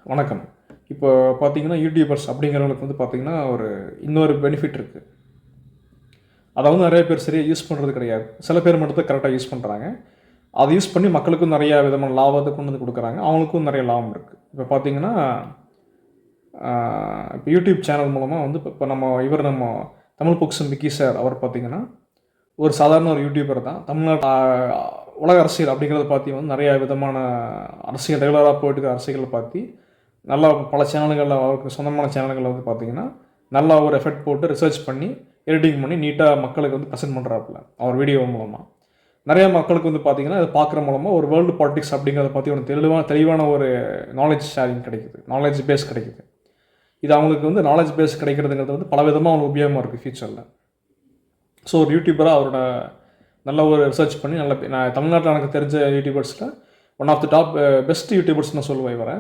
வணக்கம். இப்போ பார்த்தீங்கன்னா, யூடியூபர்ஸ் அப்படிங்கிறவங்களுக்கு வந்து பார்த்தீங்கன்னா, இன்னொரு பெனிஃபிட் இருக்கு. அத வந்து நெறைய பேர் சரியா யூஸ் பண்றது கிடையாது. சில பேர் மட்டும் தான் கரெக்ட்டா யூஸ் பண்றாங்க. அத யூஸ் பண்ணி மக்களுக்கும் நெறைய விதமான லாபத்த கொண்டு வந்து குடுக்குறாங்க. அவங்களுக்கும் நெறைய லாபம் இருக்கு. இப்போ பார்த்தீங்கன்னா, ஆ இப்போ யூடியூப் சேனல் மூலமா வந்து இப்ப நம்ம தமிழ் பொக்கிஷம் விக்கி சார் அவர் பார்த்தீங்கன்னா, ஒரு சாதாரண ஒரு யூடியூபர் தான். உலக அரசியல் அப்படிங்கிறத பத்தி வந்து நெறைய விதமான அரசியல் ரெகுலரா போயிட்டு இருக்கிற அரசியல்கள பத்தி நல்லா பல சேனல்கள்ல அவருக்கு சொந்தமான சேனல்கள்ல வந்து பார்த்தீங்கன்னா, நல்லா ஒரு எஃபர்ட் போட்டு ரிசர்ச் பண்ணி, எடிட்டிங் பண்ணி நீட்டா மக்களுக்கு வந்து பிரசன்ட் பண்றாப்புல. அவர் வீடியோ மூலமா. நெறைய மக்களுக்கு வந்து பார்த்தீங்கன்னா, இத பார்க்குற மூலமா ஒரு வேர்ல்டு பாலிடிக்ஸ் அப்படிங்கிறத பத்தி ஒரு தெளிவான ஒரு நாலேட்ஜ் ஷேரிங் கிடைக்குது. நாலேட்ஜ் பேஸ் கிடைக்குது. இது அவங்களுக்கு வந்து நாலேட்ஜ் பேஸ் கிடைக்கிறதுங்கிறது வந்து பலவிதமா அவங்களுக்கு உபயோகமா இருக்கு ஃபியூச்சர்ல. ஸோ ஒரு யூடியூபரா அவரோட நல்ல ஒரு ரிசர்ச் பண்ணி நான் தமிழ்நாட்டில எனக்கு தெரிஞ்ச யூடியூபர்ஸ்ல one of the top best YouTubers நான் சொல்லுவேன் இவர.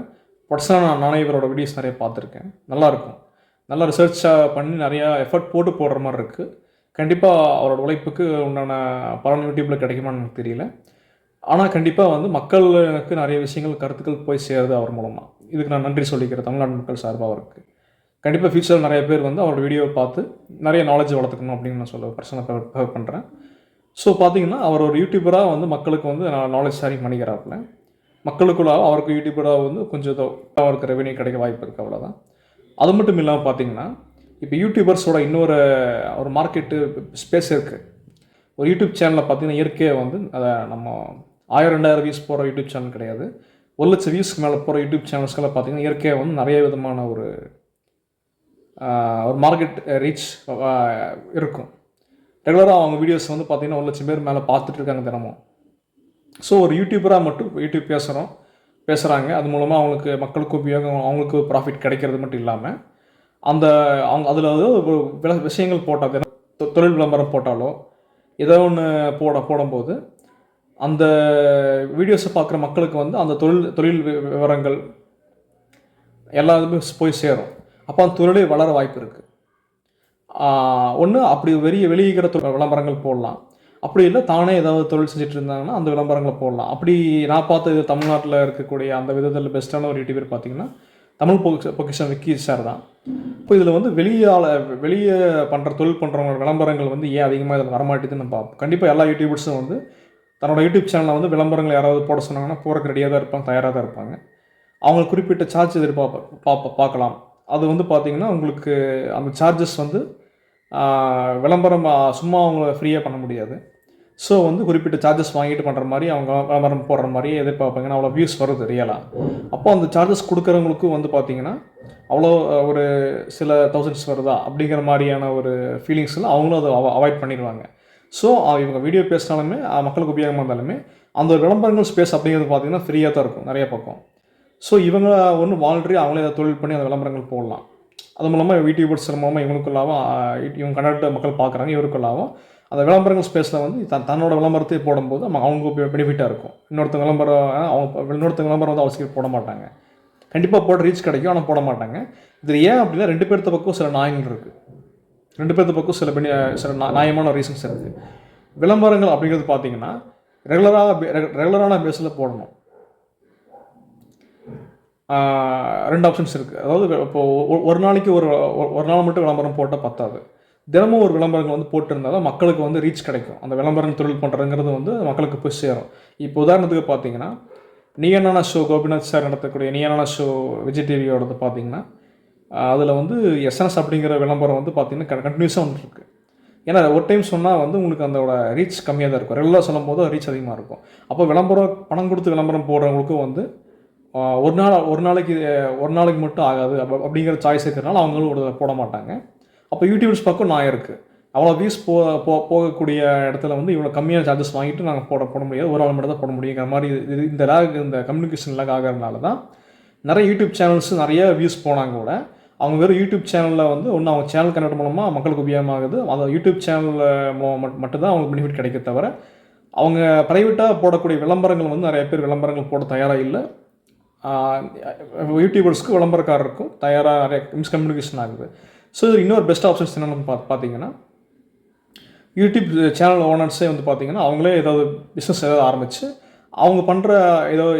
பர்சனலா நானே இவரோட வீடியோஸ் நெறைய பார்த்துருக்கேன். நல்லாயிருக்கும். நல்லா ரிசர்ச்சா பண்ணி நெறையா எஃபர்ட் போட்டு போடுற மாரி இருக்கு. கண்டிப்பா அவரோட உழைப்புக்கு உண்டான பலன் யூடியூப்ல கிடைக்குமான்னு எனக்கு தெரியல. ஆனா கண்டிப்பா வந்து மக்களுக்கு நெறைய விஷயங்கள், கருத்துக்கள் போய் சேருது அவர் மூலமா. இதுக்கு நான் நன்றி சொல்லிக்கிறேன் தமிழ்நாட்டு மக்கள் சார்பா அவருக்கு. கண்டிப்பா ஃபியூச்சர்ல நெறைய பேர் வந்து அவரோட வீடியோவ பார்த்து நெறைய நாலேட்ஜ் வளர்த்துக்கணும் அப்படின்னு நான் பர்சனலா ப்ரிஃபர் பண்றேன். ஸோ பார்த்தீங்கன்னா, அவர் ஒரு யூடியூபரா வந்து மக்களுக்கு வந்து நாலேட்ஜ் ஷேரிங் பண்ணிக்கிறாப்புல. மக்களுக்குள்ள அவருக்கு யூடியூபரா வந்து கொஞ்சம் அவருக்கு ரெவென்யூ கிடைக்க வாய்ப்பு இருக்கு அவ்வளோதான். அது மட்டும் இல்லாம பார்த்தீங்கன்னா, இப்போ யூடியூபர்ஸோட இன்னொரு ஒரு மார்க்கெட்டு ஸ்பேஸ் இருக்கு. ஒரு யூடியூப் சேனல்ல பார்த்தீங்கன்னா, இயற்கையா வந்து அத நம்ம 1000, 2000 வியூஸ் போற யூடியூப் சேனல் கிடையாது. 1,00,000 வியூஸ்க்கு மேல போற யூடியூப் சேனல்ஸ்க்கெல்லாம் பார்த்தீங்கன்னா, இயற்கையா வந்து நெறைய விதமான ஒரு மார்க்கெட் ரீச் இருக்கும். ரெகுலரா அவங்க வீடியோஸ் வந்து பார்த்தீங்கன்னா, 1,00,000 பேர் மேல பார்த்துட்டு இருக்காங்க தினமும். ஸோ ஒரு யூடியூபரா மட்டும் யூடியூப் பேசுறாங்க. அது மூலமா அவங்களுக்கு மக்களுக்கு உபயோகம், அவங்களுக்கு ப்ராஃபிட் கிடைக்கிறது மட்டும் இல்லாம, அவங்க அதில ஏதோ ஒரு விஷயங்கள் போட்டா தொழில் விளம்பரம் போட்டாலோ, ஏதோ ஒண்ணு போடும்போது, அந்த வீடியோஸ பார்க்குற மக்களுக்கு வந்து அந்த தொழில் தொழில் விவரங்கள் எல்லா இதுமே போய் சேரும். அப்போ அந்த தொழிலே வளர வாய்ப்பு இருக்கு. ஒண்ணு அப்படி வெளியிகிற விளம்பரங்கள் போடலாம். அப்படி இல்ல தானே ஏதாவது தொழில் செஞ்சுட்டு இருந்தாங்கன்னா, அந்த விளம்பரங்கள போடலாம். அப்படி நான் பார்த்தது தமிழ்நாட்டில இருக்கக்கூடிய அந்த விதத்தில பெஸ்ட்டான ஒரு யூடியூபர் பார்த்தீங்கன்னா, தமிழ் பொக்கிஷம் விக்கி சார் தான். இப்போ இதில வந்து வெளிய பண்ற தொழில் பண்றவங்க விளம்பரங்கள் வந்து ஏன் அதிகமா இதில வரமாட்டேதுன்னு நம்ம பார்ப்போம். கண்டிப்பா எல்லா யூடியூபர்ஸும் வந்து தன்னோட யூடியூப் சேனல்ல வந்து விளம்பரங்கள் யாராவது போட சொன்னாங்கன்னா, போறதுக்கு ரெடியா தான் இருப்பாங்க, தயாரா தான் இருப்பாங்க. அவங்க குறிப்பிட்ட சார்ஜ் பார்க்கலாம். அது வந்து பார்த்தீங்கன்னா, உங்களுக்கு அந்த சார்ஜஸ் வந்து விளம்பரம் சும்மா அவங்கள ஃப்ரீயா பண்ண முடியாது. ஸோ வந்து குறிப்பிட்ட சார்ஜஸ் வாங்கிட்டு பண்ணுற மாரி, அவங்க விளம்பரம் போடுற மாரியே எதிர்பார்ப்பாங்க. ஏன்னா அவ்வளோ வியூஸ் வருது ரியலா. அப்போ அந்த சார்ஜஸ் குடுக்குறவங்களுக்கும் வந்து பார்த்தீங்கன்னா, அவ்வளோ ஒரு சில தௌசண்ட்ஸ் வருதா? அப்படிங்கிற மாரியான ஒரு ஃபீலிங்ஸ்ல அவங்களும் அத அவாய்ட் பண்ணிருவாங்க. ஸோ இவங்க வீடியோ பேசினாலுமே, மக்களுக்கு உபயோகமா இருந்தாலுமே, அந்த விளம்பரங்கள் ஸ்பேஸ் அப்படிங்கிறது பார்த்தீங்கன்னா, ஃப்ரீயா தான் இருக்கும் நெறைய பக்கம். ஸோ இவங்க ஒண்ணு வாலண்டரியா அவங்களே அத தொழில் பண்ணி அந்த விளம்பரங்கள் போடலாம். அது மூலமா யூடியூபர்ஸ் மூலமா இவங்களுக்கும் லாபம், இவங்க கண்டென்ட்ட மக்கள் பார்க்குறாங்க, இவருக்கும் லாபம். அந்த விளம்பரங்கள் ஸ்பேஸில் வந்து தன்னோட விளம்பரத்தை போடும்போது அவங்களுக்கு பெனிஃபிட்டாக இருக்கும். இன்னொருத்தங்க விளம்பரம் வந்து அவசியம் போட மாட்டாங்க. கண்டிப்பாக போட ரீச் கிடைக்கும், ஆனால் போட மாட்டாங்க. இதில் ஏன் அப்படின்னா 2 பேர்த்த பக்கம் சில நியாயங்கள் இருக்குது. 2 பேர்த்த பக்கம் சில நியாயமான ரீசன்ஸ் இருக்குது. விளம்பரங்கள் அப்படிங்கிறது பார்த்தீங்கன்னா ரெகுலரான பேஸில் போடணும். 2 ஆப்ஷன்ஸ் இருக்குது. அதாவது இப்போ ஒரு நாளைக்கு ஒரு நாள் மட்டும் விளம்பரம் போட்டால் பத்தாது. தினமும் ஒரு விளம்பரங்கள் வந்து போட்டிருந்தா தான் மக்களுக்கு வந்து ரீச் கிடைக்கும். அந்த விளம்பரம் தொழில் பண்ணுறதுங்கிறது வந்து மக்களுக்கு போய் சேரும். இப்போ உதாரணத்துக்கு பார்த்தீங்கன்னா, நீயா நானா ஷோ கோபிநாத் சார் நடத்தக்கூடிய நீயா நானா ஷோ விஜய் டிவியோடது பார்த்தீங்கன்னா, அதில் வந்து எஸ்என்எஸ் அப்படிங்கிற விளம்பரம் வந்து பார்த்தீங்கன்னா கண்டினியூஸாக வந்துட்டுருக்கு. ஏன்னா ஒரு டைம் சொன்னால் வந்து உங்களுக்கு அதோட ரீச் கம்மியாக தான் இருக்கும். ரெகுலராக சொல்லும்போது ரீச் அதிகமாக இருக்கும். அப்போ பணம் கொடுத்து விளம்பரம் போடுறவங்களுக்கும் வந்து ஒரு நாளைக்கு மட்டும் ஆகாது அப்படிங்கிற சாய்ஸ் இருக்கிறனால அவங்களும் ஒரு போட மாட்டாங்க. அப்போ யூடியூபர்ஸ் பக்கம் நியாயம் இருக்குது. அவ்வளோ வியூஸ் போகக்கூடிய இடத்துல வந்து இவ்வளோ கம்மியான சார்ஜஸ் வாங்கிட்டு நாங்கள் போட முடியாது. ஒரு ஆள் மட்டும் தான் போட முடியுங்கிற மாதிரி இந்த கம்யூனிகேஷன் லேக் ஆகிறதுனால தான் நிறைய யூடியூப் சேனல்ஸ் நிறைய வியூஸ் போனாங்க கூட அவங்க வெறும் யூடியூப் சேனலில் வந்து ஒன்று அவங்க சேனல் கனெக்ட் மூலமாக மக்களுக்கு உபயோகமாகுது. அந்த யூடியூப் சேனலில் மட்டும்தான் அவங்களுக்கு பெனிஃபிட் கிடைக்க தவிர அவங்க ப்ரைவேட்டாக போடக்கூடிய விளம்பரங்கள் வந்து நிறைய பேர் விளம்பரங்கள் போட தயாராக இல்லை. யூடியூபர்ஸ்க்கு விளம்பரக்காரருக்கும் தயாராக நிறைய மிஸ்கம்யூனிகேஷன் ஆகுது. ஸோ இது இன்னொரு பெஸ்ட் ஆப்ஷன்ஸ் என்னென்னு பார்த்தீங்கன்னா, யூடியூப் சேனல் ஓனர்ஸே வந்து பார்த்தீங்கன்னா அவங்களே ஏதாவது பிஸ்னஸ் ஏதாவது ஆரம்பித்து அவங்க பண்ணுற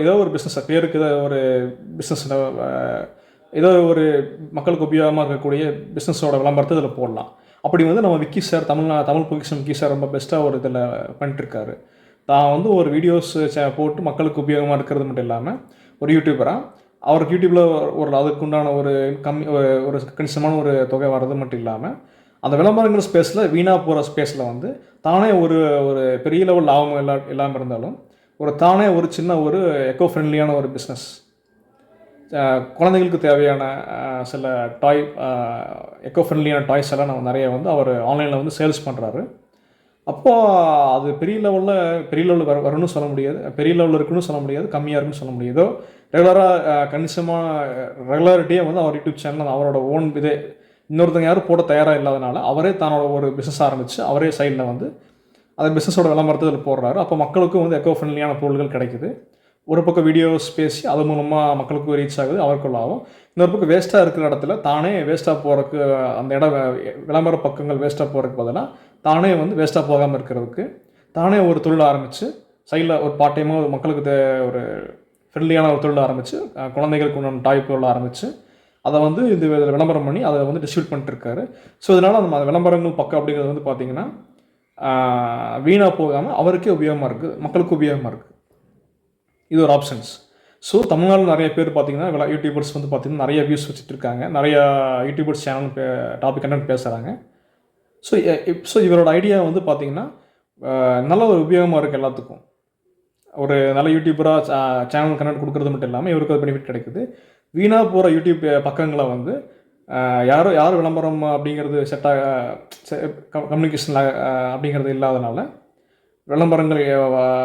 ஏதோ ஒரு பிஸ்னஸ் பேருக்கு ஏதோ ஒரு பிஸ்னஸ் ஏதோ ஒரு மக்களுக்கு உபயோகமாக இருக்கக்கூடிய பிஸ்னஸோட விளம்பரத்தை இதில் போடலாம். அப்படி வந்து நம்ம விக்கி சார் தமிழ் பொக்கிஷம் விக்கி சார் ரொம்ப பெஸ்ட்டாக ஒரு இதில் பண்ணிட்டுருக்காரு. தான் வந்து ஒரு வீடியோஸ் போட்டு மக்களுக்கு உபயோகமாக இருக்கிறது மட்டும் இல்லாமல் ஒரு யூடியூபராக அவருக்கு யூடியூப்பில் ஒரு அதுக்குண்டான ஒரு ஒரு கணிசமான ஒரு தொகை வர்றது மட்டும் இல்லாமல் அந்த விளம்பரங்கள் ஸ்பேஸில் வீணாக போகிற ஸ்பேஸில் வந்து தானே ஒரு பெரிய லெவல் லாபம் இல்லாமல் இருந்தாலும் தானே ஒரு சின்ன ஒரு எக்கோ ஃப்ரெண்ட்லியான ஒரு பிஸ்னஸ், குழந்தைகளுக்கு தேவையான சில எக்கோ ஃப்ரெண்ட்லியான டாய்ஸ் எல்லாம் நம்ம நிறைய வந்து அவர் ஆன்லைனில் வந்து சேல்ஸ் பண்ணுறாரு. அப்போது அது பெரிய லெவலில் வரும்னு சொல்ல முடியாது, பெரிய லெவலில் இருக்குன்னு சொல்ல முடியாது, கம்மியாக இருக்குன்னு சொல்ல முடியாது. ஏதோ ரெகுலராக ரெகுலாரிட்டியாக வந்து அவர் யூடியூப் சேனல் அவரோட ஓன் இன்னொருத்தங்க யாரும் போட தயாராக இல்லாதனால அவரே தன்னோட ஒரு பிஸ்னஸ் ஆரம்பித்து அவரே சைடில் வந்து அந்த பிஸ்னஸோட விளம்பரத்தை இதில் போடுறாரு. அப்போ மக்களுக்கும் வந்து எக்கோ ஃப்ரெண்ட்லியான பொருட்கள் கிடைக்குது. ஒரு பக்கம் வீடியோஸ் பேசி அது மூலமாக மக்களுக்கு ரீச் ஆகுது, அவருக்குள்ள ஆகும். இன்னொரு பக்கம் வேஸ்ட்டாக இருக்கிற இடத்துல தானே வேஸ்ட்டாக போகிறதுக்கு அந்த விளம்பர பக்கங்கள் வேஸ்ட்டாக போகிறதுக்கு பதிலாக தானே வந்து வேஸ்ட்டாக போகாமல் இருக்கிறதுக்கு தானே ஒரு தொழில் ஆரம்பித்து சைடில் ஒரு பார்ட் டைமாக மக்களுக்கு ஒரு ஃப்ரெண்ட்லியான ஒரு தொழில் ஆரம்பித்து குழந்தைகளுக்கு ஒன்று டாய் பொருள் ஆரம்பித்து அதை வந்து இந்த விளம்பரம் பண்ணி அதை வந்து டிஸ்ட்ரிபியூட் பண்ணிட்டுருக்காரு. ஸோ இதனால் அந்த விளம்பரங்கள் பக்கம் அப்படிங்கிறது வந்து பார்த்திங்கன்னா வீணாக போகாமல் அவருக்கே உபயோகமாக இருக்குது, மக்களுக்கு உபயோகமாக இருக்குது. இது ஒரு ஆப்ஷன்ஸ். ஸோ தமிழ்நாட்டில் நிறைய பேர் பார்த்திங்கன்னா யூடியூபர்ஸ் வந்து பார்த்திங்கன்னா நிறைய வியூஸ் வச்சுட்ருக்காங்க, நிறையா யூடியூபர்ஸ் சேனல் டாபிக் கண்டென்ட் பேசுகிறாங்க. ஸோ இவரோட ஐடியா வந்து பார்த்திங்கன்னா நல்ல ஒரு உபயோகமாக இருக்குது எல்லாத்துக்கும். ஒரு நல்ல யூடியூபராக சேனல் கண்டென்ட் கொடுக்குறது மட்டும் இல்லாமல் இவருக்கு ஒரு பெனிஃபிட் கிடைக்குது. வீணாக போகிற யூடியூப் பக்கங்களை வந்து யார் விளம்பரம் அப்படிங்கிறது கம்யூனிகேஷன் அப்படிங்கிறது இல்லாதனால, விளம்பரங்கள்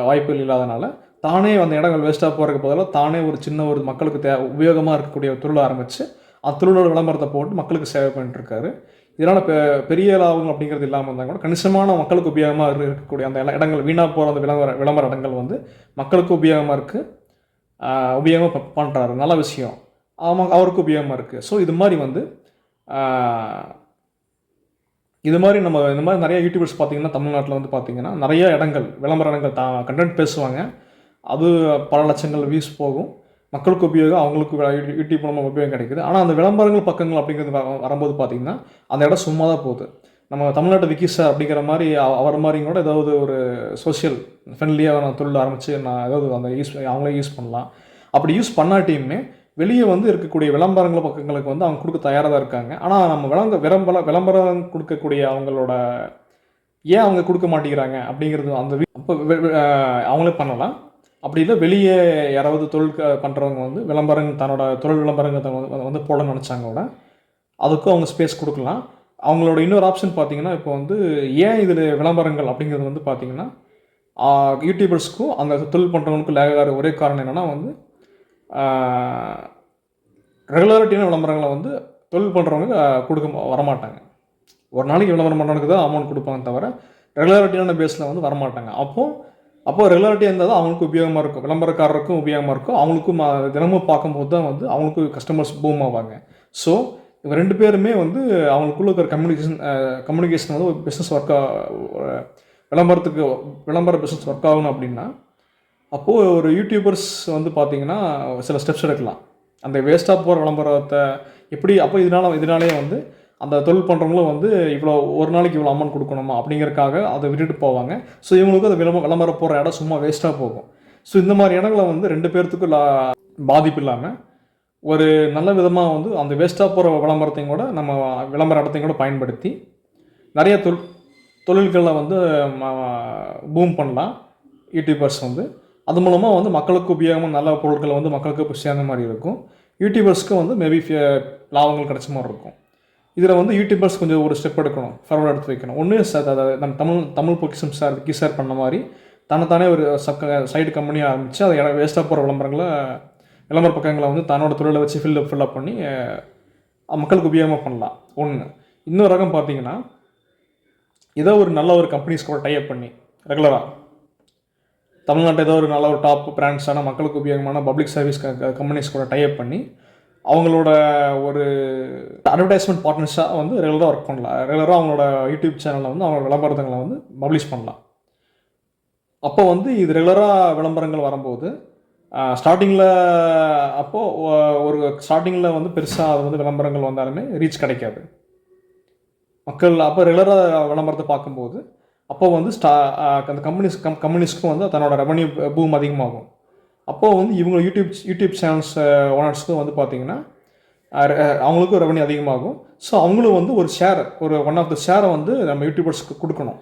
வாய்ப்புகள் இல்லாதனால தானே அந்த இடங்கள் வேஸ்ட்டாக போகிறதுக்கு பதிலாக தானே ஒரு சின்ன ஒரு மக்களுக்கு உபயோகமாக இருக்கக்கூடிய ஒரு தொழில் ஆரம்பித்து அந்த தொழிலோட விளம்பரத்தை போட்டு மக்களுக்கு சேவை பண்ணிட்டுருக்காரு. இதனால் பெரிய லாபம் அப்படிங்கிறது இல்லாமல் இருந்தால் கூட கணிசமான மக்களுக்கு உபயோகமாக இருக்கக்கூடிய அந்த இடங்கள் வீணாக போகிற அந்த விளம்பர இடங்கள் வந்து மக்களுக்கு உபயோகமாக இருக்குது, உபயோகமாக பண்ணுறாரு. நல்ல விஷயம், அவருக்கு உபயோகமாக இருக்குது. ஸோ இது மாதிரி நம்ம இந்த மாதிரி நிறைய யூடியூபர்ஸ் பார்த்திங்கன்னா தமிழ்நாட்டில் வந்து பார்த்திங்கன்னா நிறைய இடங்கள் விளம்பர இடங்கள் கண்டென்ட் பேசுவாங்க. அது பல லட்சங்கள் வியூஸ் போகும், மக்களுக்கு உபயோகம், அவங்களுக்கு யூடியூப் மூலமாக உபயோகம் கிடைக்குது. ஆனால் அந்த விளம்பரங்கள் பக்கங்கள் அப்படிங்கிறது வரும்போது பார்த்திங்கன்னா அந்த இடம் சும்மா தான் போகுது. நம்ம தமிழ்நாட்டு விக்கி சார் அப்படிங்கிற மாதிரி அவர் மாதிரி கூட ஏதாவது ஒரு சோஷியல் ஃப்ரெண்ட்லியாக நான் தொழில் ஆரம்பித்து நான் ஏதாவது அந்த அவங்களே யூஸ் பண்ணலாம். அப்படி யூஸ் பண்ணாட்டியுமே வெளியே வந்து இருக்கக்கூடிய விளம்பரங்கள் பக்கங்களுக்கு வந்து அவங்க கொடுக்க தயாராக தான் இருக்காங்க. ஆனால் நம்ம விளம்பரம் கொடுக்கக்கூடிய அவங்களோட ஏன் அவங்க கொடுக்க மாட்டேங்கிறாங்க அப்படிங்கிறது அப்போ அவங்களே பண்ணலாம். அப்படி இல்லை வெளியே யாராவது தொழில் பண்ணுறவங்க வந்து தன்னோட தொழில் விளம்பரங்களை வந்து போடணும்னு நினச்சாங்க கூட அதுக்கும் அவங்க ஸ்பேஸ் கொடுக்கலாம். அவங்களோட இன்னொரு ஆப்ஷன் பார்த்திங்கன்னா இப்போ வந்து ஏன் இதில் விளம்பரங்கள் அப்படிங்கிறது வந்து பார்த்திங்கன்னா யூடியூபர்ஸ்க்கும் அந்த தொழில் பண்ணுறவங்களுக்கும் லேகார ஒரே காரணம் என்னென்னா வந்து ரெகுலாரிட்டியான விளம்பரங்களை வந்து தொழில் பண்ணுறவங்க வரமாட்டாங்க. ஒரு நாளைக்கு விளம்பரம் பண்ணுறவனுக்கு தான் அமௌண்ட் கொடுப்பாங்க தவிர ரெகுலாரிட்டியான பேஸில் வந்து வரமாட்டாங்க. அப்போது ரெகுலாரிட்டியாக இருந்தால் தான் அவங்களுக்கு உபயோகமாக இருக்கும், விளம்பரக்காரருக்கும் உபயோகமாக இருக்கும், அவங்களுக்கும் தினமும் பார்க்கும்போது தான் வந்து அவங்களுக்கு கஸ்டமர்ஸ் பூம் ஆவாங்க. ஸோ இவங்க ரெண்டு பேருமே வந்து அவங்களுக்குள்ள இருக்கிற கம்யூனிகேஷன் வந்து ஒரு பிஸ்னஸ் விளம்பர பிஸ்னஸ் ஒர்க் ஆகணும் அப்படின்னா அப்போது ஒரு யூடியூபர்ஸ் வந்து பார்த்திங்கன்னா சில ஸ்டெப்ஸ் எடுக்கலாம். அந்த வேஸ்ட்டாக போகிற விளம்பரத்தை எப்படி இதனாலே வந்து அந்த தொழில் பண்ணுறவங்களும் வந்து இவ்வளோ ஒரு நாளைக்கு இவ்வளோ அமௌண்ட் கொடுக்கணுமா அப்படிங்கிறதுக்காக அதை விட்டுட்டு போவாங்க. ஸோ இவங்களுக்கு அந்த விளம்பரம் போகிற இடம் சும்மா வேஸ்ட்டாக போகும். ஸோ இந்த மாதிரி இடங்களை வந்து ரெண்டு பேர்த்துக்கும் பாதிப்பு இல்லாமல் ஒரு நல்ல விதமாக வந்து அந்த வேஸ்ட்டாக போகிற விளம்பரத்தையும் கூட நம்ம விளம்பர இடத்தையும் கூட பயன்படுத்தி நிறைய தொழில்களில் வந்து பூம் பண்ணலாம் யூடியூபர்ஸ் வந்து. அது மூலமாக வந்து மக்களுக்கு உபயோகமாக நல்ல பொருட்களை வந்து மக்களுக்கு போய் சேர்ந்த மாதிரி இருக்கும், யூடியூபர்ஸ்க்கும் வந்து மேபி லாபங்கள் கிடைச்ச மாதிரி இருக்கும். இதில் வந்து யூடியூபர்ஸ் கொஞ்சம் ஒரு ஸ்டெப் எடுக்கணும், ஃபார்வர்ட் எடுத்து வைக்கணும். ஒன்று நம்ம தமிழ் பொக்கிஷம் சார் விக்கி சார் பண்ண மாதிரி தன்னைத்தானே ஒரு சைடு கம்பெனியாக ஆரம்பித்து அதை வேஸ்ட்டாக போகிற விளம்பர பக்கங்களை வந்து தன்னோட தொழிலை வச்சு ஃபில்லப் பண்ணி மக்களுக்கு உபயோகமாக பண்ணலாம். ஒன்று. இன்னொரு ரகம் பார்த்திங்கன்னா ஏதோ ஒரு நல்ல ஒரு கம்பெனிஸ் கூட டைப் பண்ணி ரெகுலராக தமிழ்நாட்டில் ஏதோ ஒரு நல்ல ஒரு டாப் பிராண்ட்ஸான மக்களுக்கு உபயோகமான பப்ளிக் சர்வீஸ் கம்பெனிஸ் கூட டைப் பண்ணி அவங்களோட ஒரு அட்வர்டைஸ்மெண்ட் பார்ட்னர்ஸாக வந்து ரெகுலராக ஒர்க் பண்ணலாம். ரெகுலராக அவங்களோட யூடியூப் சேனலில் வந்து அவங்க விளம்பரங்களை வந்து பப்ளிஷ் பண்ணலாம். அப்போ வந்து இது ரெகுலராக விளம்பரங்கள் வரும்போது ஸ்டார்டிங்கில் அப்போது ஒரு ஸ்டார்டிங்கில் வந்து பெருசாக அது வந்து விளம்பரங்கள் வந்தாலுமே ரீச் கிடைக்காது. மக்கள் அப்போ ரெகுலராக விளம்பரத்தை பார்க்கும்போது அப்போ வந்து அந்த கம்பெனிஸ்க்கும் வந்து தன்னோட ரெவன்யூ பூம் அதிகமாகும். அப்போது வந்து இவங்க யூடியூப் சேனல்ஸ் ஓனர்ஸ்க்கும் வந்து பார்த்திங்கன்னா அவங்களுக்கும் ரெவன்யூ அதிகமாகும். ஸோ அவங்களும் வந்து ஒரு ஷேர், ஒரு ஒன் ஆஃப் த ஷேரை வந்து நம்ம யூடியூபர்ஸ்க்கு கொடுக்கணும்.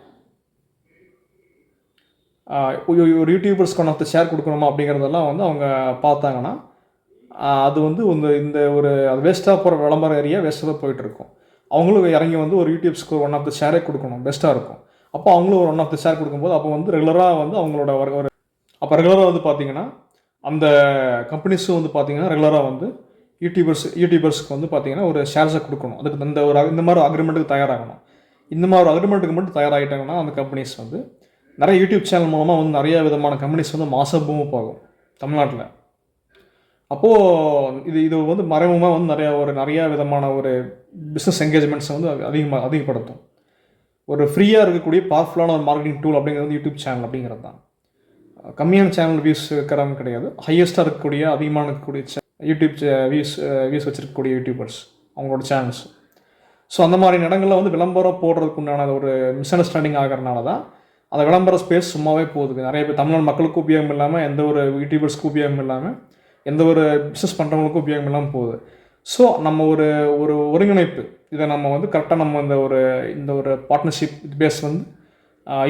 ஒரு யூடியூபர்ஸ்க்கு ஒன் ஆஃப் த ஷேர் கொடுக்கணுமா அப்படிங்கிறதெல்லாம் வந்து அவங்க பார்த்தாங்கன்னா அது வந்து இந்த ஒரு அது வேஸ்ட்டாக போகிற விளம்பர ஏரியா வேஸ்ட்டாக தான் போயிட்டுருக்கும். அவங்களும் இறங்கி வந்து ஒரு யூடியூப்ஸ்க்கு ஒன் ஆஃப் த ஷேரே கொடுக்கணும், பெஸ்ட்டாக இருக்கும். அப்போ அவங்களும் ஒரு ஒன் ஆஃப் த ஷேர் கொடுக்கும்போது அப்போ வந்து ரெகுலராக வந்து அவங்களோட ஒரு அப்போ ரெகுலராக வந்து பார்த்திங்கன்னா அந்த கம்பெனிஸும் வந்து பார்த்திங்கன்னா ரெகுலராக வந்து யூடியூபர்ஸ்க்கு வந்து பார்த்திங்கன்னா ஒரு ஷேர்ஸை கொடுக்கணும். அதுக்கு இந்த மாதிரி அக்ரிமெண்ட்டுக்கு தயாராகணும். இந்த மாதிரி ஒரு அக்ரிமெண்ட்டுக்கு மட்டும் தயாராகிட்டாங்கன்னா அந்த கம்பெனிஸ் வந்து நிறைய யூடியூப் சேனல் மூலமாக வந்து நிறைய விதமான கம்பெனிஸ் வந்து மாச பூமி போகும் தமிழ்நாட்டில். அப்போது இது வந்து மறைமுகமாக வந்து நிறையா விதமான ஒரு பிஸ்னஸ் என்கேஜ்மெண்ட்ஸை வந்து அதிகப்படுத்தும். ஒரு ஃப்ரீயாக இருக்கக்கூடிய பவர்ஃபுல்லான ஒரு மார்க்கெட்டிங் டூல் அப்படிங்கிறது வந்து யூடியூப் சேனல் அப்படிங்கிறது தான். கம்மியான சேனல் வியூஸ் இருக்கிறவங்க கிடையாது, ஹையஸ்ட்டாக இருக்கக்கூடிய அதிகமான இருக்கக்கூடிய யூடியூப் வியூஸ் வச்சுருக்கக்கூடிய யூடியூபர்ஸ் அவங்களோட சேனல்ஸ். ஸோ அந்த மாதிரி இடங்களில் வந்து விளம்பரம் போடுறதுக்கு உண்டான ஒரு மிஸ் அண்டர்ஸ்டாண்டிங் ஆகிறனால தான் அந்த விளம்பர ஸ்பேஸ் சும்மாவே போகுது. நிறைய பேர் தமிழ்நாடு மக்களுக்கு உபயோகம் இல்லாமல், எந்த ஒரு யூடியூபர்ஸ்க்கு உபயோகம் இல்லாமல், எந்த ஒரு பிஸ்னஸ் பண்ணுறவங்களுக்கும் உபயோகம் இல்லாமல் போகுது. ஸோ நம்ம ஒரு ஒருங்கிணைப்பு, இதை நம்ம வந்து கரெக்டாக நம்ம இந்த ஒரு பார்ட்னர்ஷிப் பேஸ் வந்து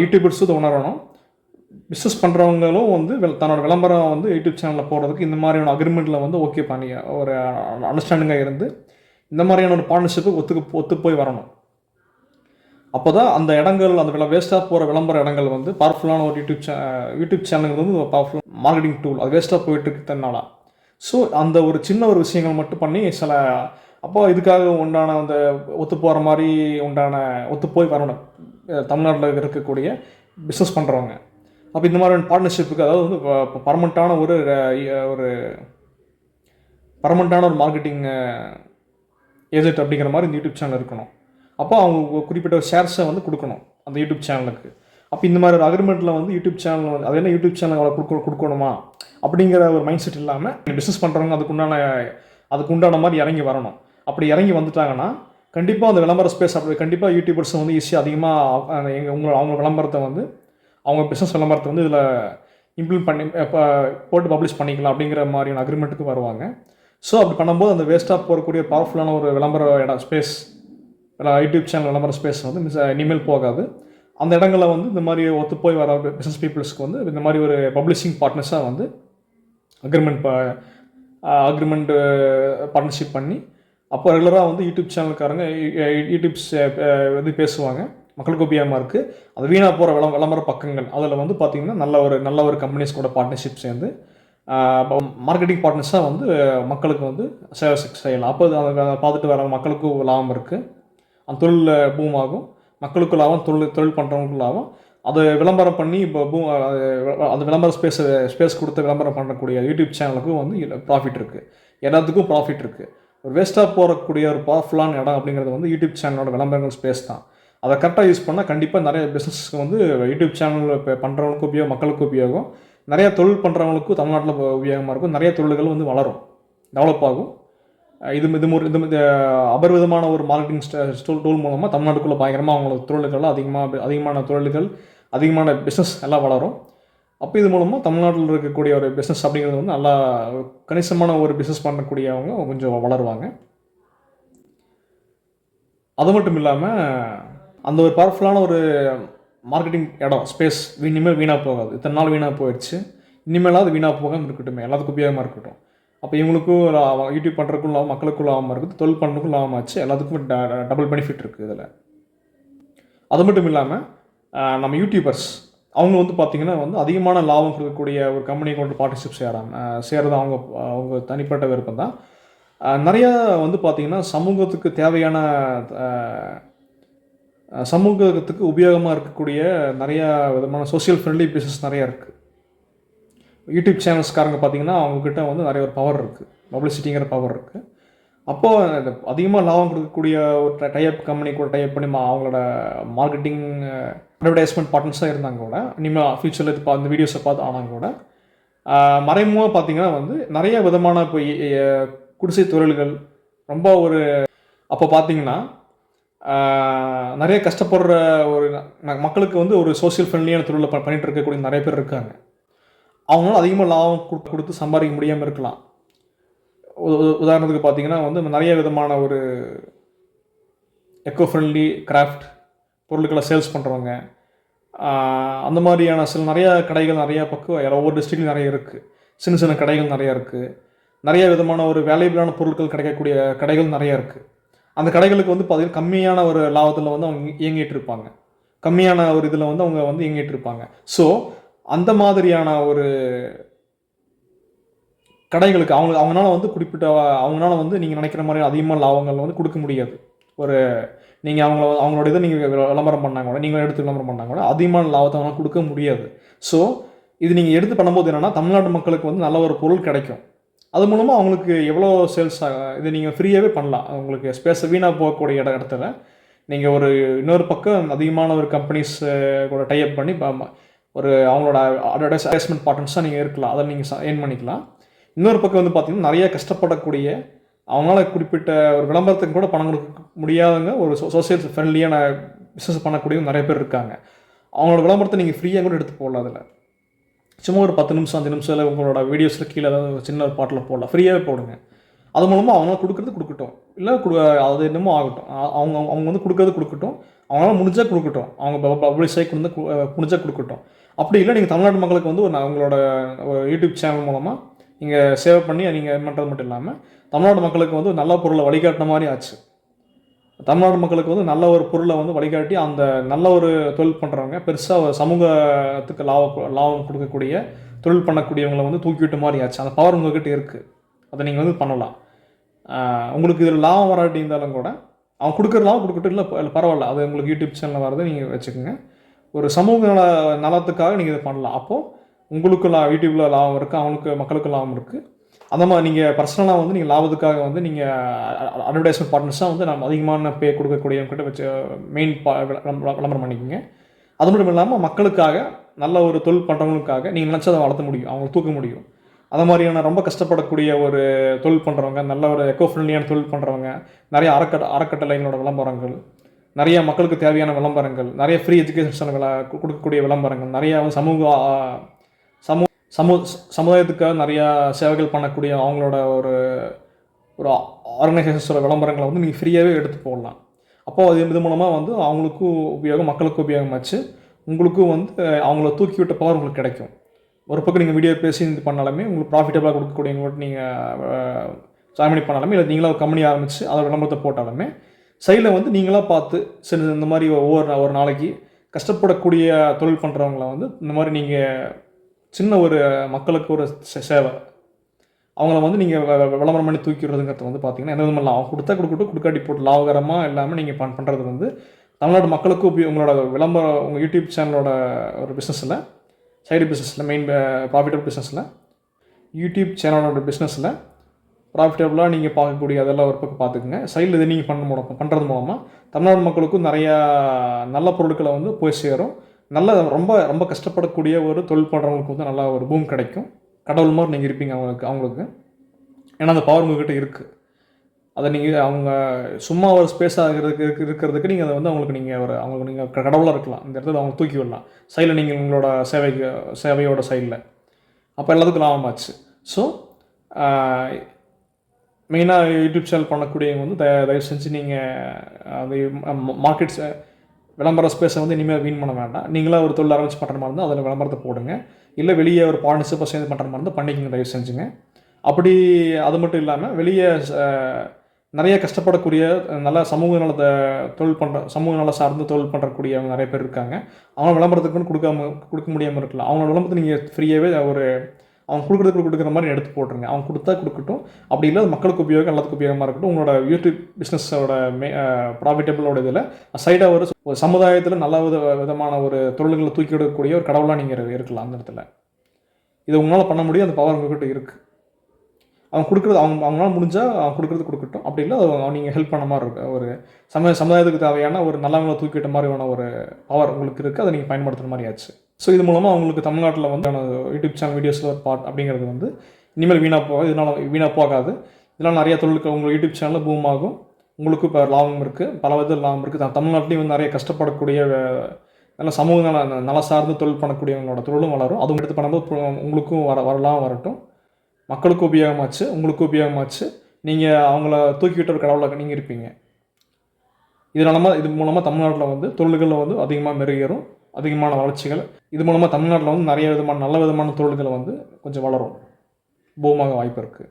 யூடியூபர்ஸும் இதை உணரணும். பிஸ்னஸ் பண்ணுறவங்களும் வந்து தன்னோட விளம்பரம் வந்து யூடியூப் சேனலில் போடுறதுக்கு இந்த மாதிரியான அக்ரிமெண்ட்டில் வந்து ஓகே பண்ணி ஒரு அண்டர்ஸ்டாண்டிங்காக இருந்து இந்த மாதிரியான ஒரு பார்ட்னர்ஷிப்புக்கு ஒத்து போய் வரணும். அப்போ தான் அந்த இடங்கள், அந்த வேஸ்ட்டாக போகிற விளம்பர இடங்கள் வந்து பவர்ஃபுல்லான ஒரு யூடியூப் சேனலுங்கிறது வந்து ஒரு பவர்ஃபுல் மார்க்கெட்டிங் டூல். அது வேஸ்ட்டாக போயிட்டுருக்குறதுனால ஸோ அந்த ஒரு சின்ன ஒரு விஷயங்கள் மட்டும் பண்ணி அப்போ இதுக்காக உண்டான அந்த ஒத்து போகிற மாதிரி ஒத்து போய் வரணும் தமிழ்நாட்டில் இருக்கக்கூடிய பிஸ்னஸ் பண்ணுறவங்க. அப்போ இந்த மாதிரி பார்ட்னர்ஷிப்புக்கு, அதாவது வந்து பர்மனெண்ட்டான ஒரு மார்க்கெட்டிங் ஏஜென்ட் அப்படிங்கிற மாதிரி இந்த யூடியூப் சேனல் இருக்கணும். அப்போ அவங்க குறிப்பிட்ட ஒரு ஷேர்ஸை வந்து கொடுக்கணும் அந்த யூடியூப் சேனலுக்கு. அப்போ இந்த மாதிரி ஒரு அக்ரிமெண்ட்டில் வந்து யூடியூப் சேனல் வந்து அது என்ன யூடியூப் சேனல் அவ்வளோ கொடுக்கணுமா அப்படிங்கிற ஒரு மைண்ட் செட் இல்லாமல் பிஸ்னஸ் பண்ணுறவங்க அதுக்கு உண்டான மாதிரி இறங்கி வரணும். அப்படி இறங்கி வந்துட்டாங்கன்னா கண்டிப்பாக அந்த விளம்பர ஸ்பேஸ் கண்டிப்பாக யூடியூபர்ஸ் வந்து ஈஸியாக அதிகமாக அவங்க விளம்பரத்தை வந்து அவங்க பிஸ்னஸ் விளம்பரத்தை வந்து இதில் இம்ப்ளிமெண்ட் பண்ணி போட்டு பப்ளிஷ் பண்ணிக்கலாம் அப்படிங்கிற மாதிரியான அக்ரிமெண்ட்டுக்கு வருவாங்க. ஸோ அப்படி பண்ணும்போது அந்த வேஸ்ட்டாக போகக்கூடிய பவர்ஃபுல்லான ஒரு விளம்பர ஸ்பேஸ், யூடியூப் சேனல் விளம்பர ஸ்பேஸ் வந்து இனிமேல் போகாது. அந்த இடங்களில் வந்து இந்த மாதிரி ஒத்து போய் வர பிஸ்னஸ் பீப்புள்ஸ்க்கு வந்து இந்த மாதிரி ஒரு பப்ளிஷிங் பார்ட்னர்ஸாக வந்து அக்ரிமெண்ட் பார்ட்னர்ஷிப் பண்ணி அப்போ ரெகுலராக வந்து யூடியூப் சேனலுக்காரங்க வந்து பேசுவாங்க. மக்களுக்கு உபயோகமாக இருக்குது. அது வீணாக போகிற விளம்பர பக்கங்கள் அதில் வந்து பார்த்திங்கன்னா நல்ல ஒரு கம்பெனிஸ் கூட பார்ட்னர்ஷிப் சேர்ந்து மார்க்கெட்டிங் பார்ட்னர்ஸாக வந்து மக்களுக்கு வந்து சேவை செய்யலாம். அப்போ அதை பார்த்துட்டு வர மக்களுக்கும் லாபம் இருக்குது, அந்த தொழில் பூம் ஆகும், மக்களுக்கு லாபம், தொழில் பண்ணுறவங்களுக்கு லாபம். அதை விளம்பரம் பண்ணி இப்போ அந்த விளம்பர ஸ்பேஸ் கொடுத்து விளம்பரம் பண்ணக்கூடிய யூடியூப் சேனலுக்கும் வந்து ப்ராஃபிட் இருக்குது, எல்லாத்துக்கும் ப்ராஃபிட் இருக்குது. ஒரு வேஸ்ட்டாக போகக்கூடிய ஒரு பவர்ஃபுல்லான இடம் அப்படிங்கிறது வந்து யூடியூப் சேனலோட விளம்பரங்கள் ஸ்பேஸ் தான். அதை கரெக்டாக யூஸ் பண்ணால் கண்டிப்பாக நிறைய பிஸ்னஸ்க்கு வந்து யூடியூப் சேனல் பண்ணுறவங்களுக்கு உபயோகம், மக்களுக்கு உபயோகம், நிறைய தொழில் பண்ணுறவங்களுக்கும் தமிழ்நாட்டில் உபயோகமாக இருக்கும். நிறைய தொழில்கள் வந்து வளரும், டெவலப் ஆகும். இது அபரிவிதமான ஒரு மார்க்கெட்டிங் டூல் மூலமாக தமிழ்நாட்டுக்குள்ளே பயங்கரமாக அவங்களோட தொழில்கள் அதிகமான தொழில்கள், அதிகமான பிஸ்னஸ் எல்லாம் வளரும். அப்போ இது மூலமாக தமிழ்நாட்டில் இருக்கக்கூடிய ஒரு பிஸ்னஸ் அப்படிங்கிறது வந்து நல்லா கணிசமான ஒரு பிஸ்னஸ் பண்ணக்கூடியவங்க கொஞ்சம் வளருவாங்க. அது மட்டும் இல்லாமல் அந்த ஒரு பவர்ஃபுல்லான ஒரு மார்க்கெட்டிங் இடம் ஸ்பேஸ் இனிமேல் வீணாக போகாது. இத்தனை நாள் வீணாக போயிடுச்சு, இனிமேலாவது வீணாக போகாமல் இருக்கட்டும், எல்லாத்துக்கும் உபயோகமாக இருக்கட்டும். அப்போ இவங்களுக்கும் யூடியூப் பண்ணுறதுக்கும் லாபம், மக்களுக்கும் லாபமாக இருக்குது, தொழில் பண்ணுறதுக்கும் லாபமாச்சு, எல்லாத்துக்குமே டபுள் பெனிஃபிட் இருக்குது இதில். அது மட்டும் இல்லாமல் நம்ம யூடியூபர்ஸ் அவங்க வந்து பார்த்திங்கன்னா வந்து அதிகமான லாபம் கொடுக்கக்கூடிய ஒரு கம்பெனி கொண்டு பார்ட்னர்ஷிப் சேர்றது அவங்க தனிப்பட்ட விருப்பம் தான். நிறையா வந்து பார்த்திங்கன்னா சமூகத்துக்கு தேவையான சமூகத்துக்கு உபயோகமாக இருக்கக்கூடிய நிறையா விதமான சோஷியல் ஃப்ரெண்ட்லி பிஸ்னஸ் நிறையா இருக்குது. யூடியூப் சேனல்ஸ்காரங்க பார்த்திங்கன்னா அவங்கக்கிட்ட வந்து நிறைய ஒரு பவர் இருக்குது, பப்ளிசிட்டிங்கிற பவர் இருக்குது. அப்போது அதிகமாக லாபம் கொடுக்கக்கூடிய ஒரு டைப் கம்பெனி கூட டைப் பண்ணி அவங்களோட மார்க்கெட்டிங் அட்வர்டைஸ்மெண்ட் பார்ட்னர்ஸாக இருந்தாங்க கூட, இனிமேல் ஃபியூச்சரில் இது இந்த வீடியோஸை பார்த்து ஆனாங்க கூட, மறைமுகமாக பார்த்தீங்கன்னா வந்து நிறைய விதமான இப்போ குடிசை தொழில்கள் ரொம்ப ஒரு அப்போ பார்த்தீங்கன்னா நிறைய கஷ்டப்படுற ஒரு மக்களுக்கு வந்து ஒரு சோசியல் ஃப்ரெண்ட்லியான தொழிலை பண்ணிட்டு இருக்கக்கூடிய நிறைய பேர் இருக்காங்க. அவங்களால அதிகமாக லாபம் கொடுத்து சம்பாதிக்க முடியாமல் இருக்கலாம். உதாரணத்துக்கு பார்த்தீங்கன்னா வந்து நிறைய விதமான ஒரு எக்கோ ஃப்ரெண்ட்லி கிராஃப்ட் பொருட்களை சேல்ஸ் பண்ணுறவங்க, அந்த மாதிரியான நிறையா கடைகள் நிறையா பக்கம் ஒவ்வொரு டிஸ்ட்ரிக்ட்லையும் நிறைய இருக்குது. சின்ன சின்ன கடைகள் நிறையா இருக்குது. நிறைய விதமான ஒரு வேல்யூபிளான பொருட்கள் கிடைக்கக்கூடிய கடைகள் நிறையா இருக்குது. அந்த கடைகளுக்கு வந்து பார்த்தீங்கன்னா கம்மியான ஒரு லாபத்தில் வந்து அவங்க இயங்கிட்டு இருப்பாங்க. கம்மியான ஒரு இதில் வந்து அவங்க வந்து இயங்கிட்டு இருப்பாங்க. ஸோ அந்த மாதிரியான ஒரு கடைகளுக்கு அவங்களால வந்து குறிப்பிட்ட அவங்களால வந்து நீங்கள் நினைக்கிற மாதிரி அதிகமாக லாபங்கள் வந்து கொடுக்க முடியாது. ஒரு நீங்கள் அவங்களோட இதை நீங்கள் விளம்பரம் பண்ணாங்க கூட, நீங்கள் எடுத்து விளம்பரம் பண்ணாங்க கூட அதிகமான லாபத்தை அவங்களால கொடுக்க முடியாது. ஸோ இது நீங்கள் எடுத்து பண்ணும்போது என்னென்னா தமிழ்நாட்டு மக்களுக்கு வந்து நல்ல ஒரு பொருள் கிடைக்கும். அது மூலமாக அவங்களுக்கு எவ்வளோ சேல்ஸ் இது நீங்கள் ஃப்ரீயாகவே பண்ணலாம். உங்களுக்கு ஸ்பேஸை வீணாக போகக்கூடிய இடத்துல நீங்கள் ஒரு இன்னொரு பக்கம் அதிகமான ஒரு கம்பெனிஸ் கூட டைப் பண்ணி ஒரு அவங்களோட அட்வர்டைஸ்மெண்ட் பார்ட்னர்ஸாக நீங்கள் இருக்கலாம். அதை நீங்கள் ஏர்ன் பண்ணிக்கலாம். இன்னொரு பக்கம் வந்து பார்த்திங்கன்னா நிறைய கஷ்டப்படக்கூடிய, அவங்களால குறிப்பிட்ட ஒரு விளம்பரத்துக்கு கூட பணம் கொடுக்க முடியாதவங்க, ஒரு சோசியல் ஃப்ரெண்ட்லியான பிஸ்னஸ் பண்ணக்கூடியவங்க நிறைய பேர் இருக்காங்க. அவங்களோட விளம்பரத்தை நீங்கள் ஃப்ரீயாக கூட எடுத்து போடலாம். அதில் சும்மா ஒரு 10 நிமிஷம் 5 நிமிஷம் உங்களோட வீடியோஸில் கீழே ஏதாவது ஒரு சின்ன ஒரு பாட்டில் போடலாம், ஃப்ரீயாகவே போடுங்க. அது மூலமாக அவங்களால கொடுக்குறது கொடுக்கட்டும், இல்லை அது என்னமோ ஆகட்டும். அவங்க வந்து கொடுக்குறது கொடுக்கட்டும், அவங்களால முடிஞ்சால் கொடுக்கட்டும், அவங்க பப்ளிஷ் ஆகி முடிஞ்சால் கொடுக்கட்டும். அப்படி இல்லை நீங்கள் தமிழ்நாட்டு மக்களுக்கு வந்து உங்களோட யூடியூப் சேனல் மூலமாக நீங்கள் சேவ் பண்ணி நீங்கள் பண்ணுறது மட்டும் இல்லாமல் தமிழ்நாடு மக்களுக்கு வந்து நல்ல பொருளை வழிகாட்டின மாதிரி ஆச்சு. தமிழ்நாடு மக்களுக்கு வந்து நல்ல ஒரு பொருளை வந்து வழிகாட்டி அந்த நல்ல ஒரு தொழில் பண்ணுறவங்க, பெருசாக சமூகத்துக்கு லாபம் கொடுக்கக்கூடிய தொழில் பண்ணக்கூடியவங்களை வந்து தூக்கிவிட்ட மாதிரி ஆச்சு. அந்த பவர் உங்கள்கிட்ட இருக்குது, அதை நீங்கள் வந்து பண்ணலாம். உங்களுக்கு இதில் லாபம் வராட்டி இருந்தாலும் கூட அவன் கொடுக்குற லாபம் கொடுக்கட்டும், இல்லை பரவாயில்ல, அது உங்களுக்கு யூடியூப் சேனலில் வரதை நீங்கள் வச்சுக்கோங்க. ஒரு சமூக நலத்துக்காக நீங்கள் இதை பண்ணலாம். அப்போது உங்களுக்கு யூடியூப்பில் லாபம் இருக்குது, அவங்களுக்கு மக்களுக்கு லாபம் இருக்குது. அந்த மாதிரி நீங்கள் பர்சனலாக வந்து நீங்கள் லாபத்துக்காக வந்து நீங்கள் அட்வர்டைஸ்மெண்ட் பார்ட்னர்ஸாக வந்து நம்ம அதிகமான பே கொடுக்கக்கூடியவங்ககிட்ட வச்சு மெயின் விளம்பரம் பண்ணிக்கோங்க. அது மட்டும் இல்லாமல் மக்களுக்காக நல்ல ஒரு தொழில் பண்ணுறவங்களுக்காக நீங்கள் நினச்சதை வளர்த்த முடியும், அவங்களை தூக்க முடியும். அந்த மாதிரியான ரொம்ப கஷ்டப்படக்கூடிய ஒரு தொழில் பண்ணுறவங்க, நல்ல ஒரு எக்கோ ஃப்ரெண்ட்லியான தொழில் பண்ணுறவங்க, நிறைய அறக்கட்டளைகளோட விளம்பரங்கள், நிறைய மக்களுக்கு தேவையான விளம்பரங்கள், நிறைய ஃப்ரீ எஜுகேஷன்களை கொடுக்கக்கூடிய விளம்பரங்கள், நிறையா சமுதாயத்துக்காக நிறையா சேவைகள் பண்ணக்கூடிய அவங்களோட ஒரு ஆர்கனைசேஷன்ஸோட விளம்பரங்களை வந்து நீங்கள் ஃப்ரீயாகவே எடுத்து போடலாம். அப்போது இது மூலமாக வந்து அவங்களுக்கும் உபயோகம், மக்களுக்கும் உபயோகமாச்சு, உங்களுக்கும் வந்து அவங்கள தூக்கி விட்ட பவர் உங்களுக்கு கிடைக்கும். ஒரு பக்கம் நீங்கள் வீடியோ பேசி இது பண்ணாலுமே உங்களுக்கு ப்ராஃபிட்டபுளாக கொடுக்கக்கூடியவங்கள்ட்ட நீங்கள் ஜாயின் பண்ணி பண்ணாலுமே, இல்லை நீங்களாக ஒரு கம்பெனி ஆரம்பித்து அதோட விளம்பரத்தை போட்டாலுமே சைடில் வந்து நீங்களாக பார்த்து சரி இந்த மாதிரி ஒரு நாளைக்கு கஷ்டப்படக்கூடிய தொழில் பண்ணுறவங்கள வந்து இந்த மாதிரி நீங்கள் சின்ன ஒரு மக்களுக்கு ஒரு சேவை அவங்கள வந்து நீங்கள் விளம்பரம் பண்ணி தூக்கிடுறதுங்கிறது வந்து பார்த்தீங்கன்னா எந்த விதமாக அவங்க கொடுக்கட்டும், கொடுக்காட்டி போட்டு லாபகரமாக எல்லாமே நீங்கள் பண்ணுறது வந்து தமிழ்நாடு மக்களுக்கு உங்களோட விளம்பரம் உங்கள் யூடியூப் சேனலோட ஒரு பிஸ்னஸில், சைடு பிஸ்னஸில், மெயின் ப்ராஃபிட்டபிள் பிஸ்னஸில், யூடியூப் சேனலோட பிஸ்னஸில் ப்ராஃபிட்டபுளாக நீங்கள் பார்க்கக்கூடிய அதெல்லாம் ஒரு பக்கம் பார்த்துக்குங்க. சைடில் இது நீங்கள் பண்ணுறது மூலமாக தமிழ்நாடு மக்களுக்கும் நிறையா நல்ல பொருட்களை வந்து போய் சேரும். நல்ல ரொம்ப ரொம்ப கஷ்டப்படக்கூடிய ஒரு தொழில் பண்ணுறவங்களுக்கு வந்து நல்லா ஒரு பூம் கிடைக்கும். கடவுள் மாதிரி நீங்கள் இருப்பீங்க அவங்களுக்கு. ஏன்னா அந்த பவர் உங்கள்கிட்ட இருக்குது. அதை நீங்கள் அவங்க சும்மா ஒரு ஸ்பேஸாக இருக்கிறதுக்கு நீங்கள் அதை வந்து அவங்களுக்கு நீங்கள் கடவுளாக இருக்கலாம். இந்த இடத்துல அவங்க தூக்கி விடலாம். சைடில் நீங்கள் உங்களோட சேவையோட சைடில் அப்போ எல்லாத்துக்கும் லாபமாச்சு. ஸோ மெயினாக யூடியூப் சேனல் பண்ணக்கூடியவங்க வந்து தயவு செஞ்சு நீங்கள் அது மார்க்கெட்ஸ் விளம்பர ஸ்பேஸை வந்து இனிமேல் வீண் பண்ண வேண்டாம். நீங்களாக ஒரு தொழில் ஆரம்பிச்சு பண்ணுற மாதிரி இருந்தால் அதில் விளம்பரத்தை போடுங்க. இல்லை வெளியே ஒரு பார்ட்னர்ஷிப்பை சேர்ந்து பண்ணுற மாதிரி இருந்தால் பண்ணிக்கங்க, தயவு செஞ்சுங்க. அப்படி அது மட்டும் இல்லாமல் வெளியே நிறைய கஷ்டப்படக்கூடிய நல்ல சமூக நல சார்ந்து தொழில் பண்ணுறக்கூடியவங்க நிறைய பேர் இருக்காங்க. அவங்க விளம்பரத்துக்குன்னு கொடுக்க முடியாமல் இருக்கலாம். அவங்களோட விளம்பரத்தை நீங்கள் ஃப்ரீயாகவே அவங்க கொடுக்குற மாதிரி எடுத்து போட்டுருங்க. அவங்க கொடுத்தா கொடுக்கட்டும், அப்படி இல்லை மக்களுக்கு உபயோகம், எல்லாத்துக்கும் உபயோகமாக இருக்கட்டும். உங்களோட யூடியூப் பிஸ்னஸோட ப்ராஃபிட்டபிளோட இதில் சைடாக ஒரு சமுதாயத்தில் நல்ல விதமான ஒரு தொழில்களை தூக்கி விடக்கூடிய ஒரு கடவுளாக நீங்கள் இருக்கலாம் அந்த இடத்துல. இதை உங்களால் பண்ண முடியும், அந்த பவர் உங்கள்கிட்ட இருக்குது. அவங்க கொடுக்குறது அவங்களால முடிஞ்சால் அவங்க கொடுக்கட்டும். அப்படி இல்லை அது நீங்கள் ஹெல்ப் பண்ண மாதிரி இருக்குது. ஒரு சமுதாயத்துக்கு தேவையான ஒரு நல்லவங்களை தூக்கிட்ட மாதிரியான ஒரு பவர் உங்களுக்கு இருக்குது. அதை நீங்கள் பயன்படுத்துகிற மாதிரி ஆச்சு. ஸோ இது மூலமாக அவங்களுக்கு தமிழ்நாட்டில் வந்து யூடியூப் சேனல் வீடியோஸில் ஒரு பார்ட் அப்படிங்கிறது வந்து இனிமேல் வீணாக போகாது. இதனால் நிறைய தொழிலுக்கு உங்கள் யூடியூப் சேனலில் பூம் ஆகும். உங்களுக்கும் இப்போ லாபம் இருக்குது, பல விதத்தில் லாபம் இருக்குது. தமிழ்நாட்டிலையும் வந்து நிறைய கஷ்டப்படக்கூடிய நல்ல சமூக நல சார்ந்து தொழில் பண்ணக்கூடியவங்களோட தொழிலும் வளரும். அதுவும் எடுத்து பண்ணும்போது உங்களுக்கும் வரட்டும். மக்களுக்கும் உபயோகமாச்சு, உங்களுக்கும் உபயோகமாச்சு. நீங்கள் அவங்கள தூக்கிவிட்ட ஒரு கடவுளாக நீங்கள் இருப்பீங்க. இது மூலமாக தமிழ்நாட்டில் வந்து தொழில்களில் வந்து அதிகமாக மெருகேறும், அதிகமான வளர்ச்சிகள். இது மூலமாக தமிழ்நாட்டில் வந்து நிறைய நல்ல விதமான தொழில்களை வந்து கொஞ்சம் வளரும், பூமாக வாய்ப்பு இருக்குது.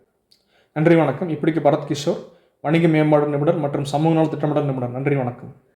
நன்றி, வணக்கம். இப்படிக்கு பரத் கிஷோர், வணிக மேம்பாடு நிபுணர் மற்றும் சமூக நல திட்டமிடல் நிபுணர். நன்றி, வணக்கம்.